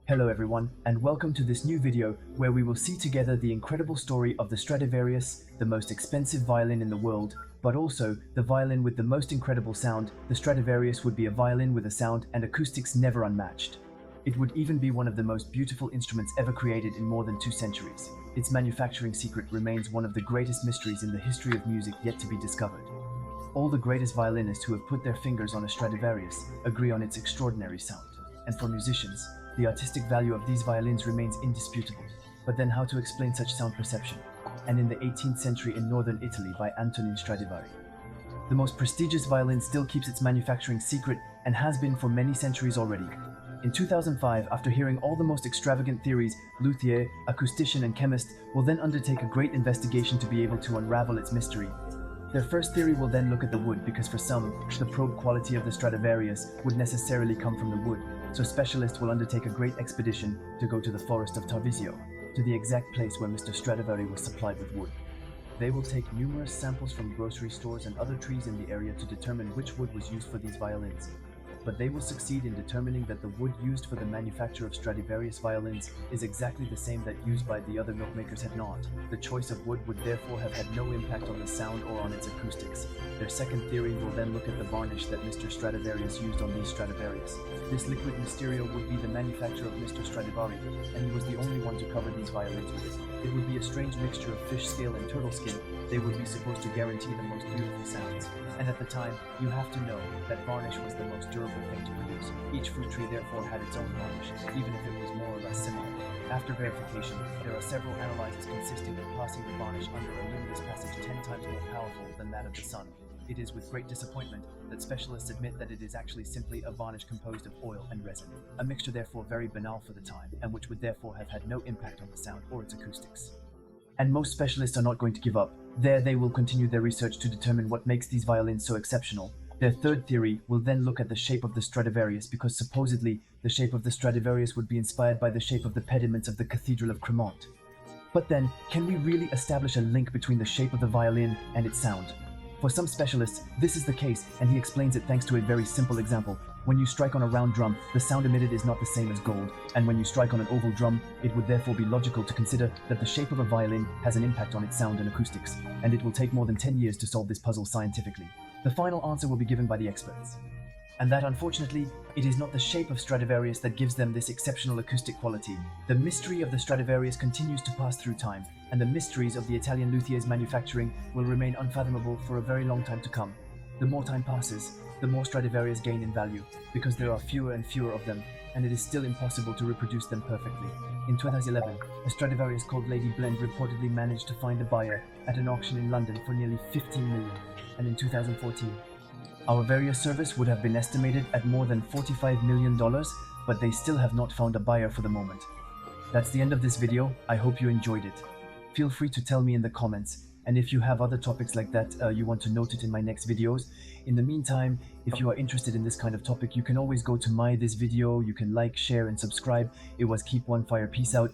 Hello everyone, and welcome to this new video where we will see together the incredible story of the Stradivarius, the most expensive violin in the world, but also the violin with the most incredible sound. The Stradivarius would be a violin with a sound and acoustics never unmatched. It would even be one of the most beautiful instruments ever created in more than 2 centuries. Its manufacturing secret remains one of the greatest mysteries in the history of music yet to be discovered. All the greatest violinists who have put their fingers on a Stradivarius agree on its extraordinary sound. And for musicians, the artistic value of these violins remains indisputable. But then how to explain such sound perception? And in the 18th century in northern Italy by Antonio Stradivari. The most prestigious violin still keeps its manufacturing secret and has been for many centuries already. In 2005, after hearing all the most extravagant theories, luthier, acoustician and chemist will then undertake a great investigation to be able to unravel its mystery. Their first theory will then look at the wood, because for some, the probe quality of the Stradivarius would necessarily come from the wood. So specialists will undertake a great expedition to go to the forest of Tarvisio, to the exact place where Mr. Stradivari was supplied with wood. They will take numerous samples from grocery stores and other trees in the area to determine which wood was used for these violins. But they will succeed in determining that the wood used for the manufacture of Stradivarius violins is exactly the same that used by the other notemakers had not. The choice of wood would therefore have had no impact on the sound or on its acoustics. Their second theory will then look at the varnish that Mr. Stradivarius used on these Stradivarius. This liquid mysterio would be the manufacture of Mr. Stradivari, and he was the only one to cover these violins with it. It would be a strange mixture of fish scale and turtle skin. They would be supposed to guarantee the most beautiful sounds. And at the time, you have to know that varnish was the most durable thing to produce. Each fruit tree therefore had its own varnish, even if it was more or less similar. After verification, there are several analyzers consisting of passing the varnish under a luminous passage 10 times more powerful than that of the sun. It is with great disappointment that specialists admit that it is actually simply a varnish composed of oil and resin, a mixture therefore very banal for the time, and which would therefore have had no impact on the sound or its acoustics. And most specialists are not going to give up. There they will continue their research to determine what makes these violins so exceptional. Their third theory will then look at the shape of the Stradivarius, because supposedly the shape of the Stradivarius would be inspired by the shape of the pediments of the Cathedral of Cremont. But then, can we really establish a link between the shape of the violin and its sound? For some specialists, this is the case, and he explains it thanks to a very simple example. When you strike on a round drum, the sound emitted is not the same as gold, and when you strike on an oval drum, it would therefore be logical to consider that the shape of a violin has an impact on its sound and acoustics, and it will take more than 10 years to solve this puzzle scientifically. The final answer will be given by the experts. And that, unfortunately, it is not the shape of Stradivarius that gives them this exceptional acoustic quality. The mystery of the Stradivarius continues to pass through time, and the mysteries of the Italian luthier's manufacturing will remain unfathomable for a very long time to come. The more time passes, the more Stradivarius gain in value, because there are fewer and fewer of them, and it is still impossible to reproduce them perfectly. In 2011, a Stradivarius called Lady Blend reportedly managed to find a buyer at an auction in London for nearly 15 million, and in 2014, our various service would have been estimated at more than $45 million, but they still have not found a buyer for the moment. That's the end of this video. I hope you enjoyed it. Feel free to tell me in the comments, and if you have other topics like that, you want to note it in my next videos. In the meantime, if you are interested in this kind of topic, you can always go to this video, you can like, share and subscribe. It was Keep One Fire, peace out.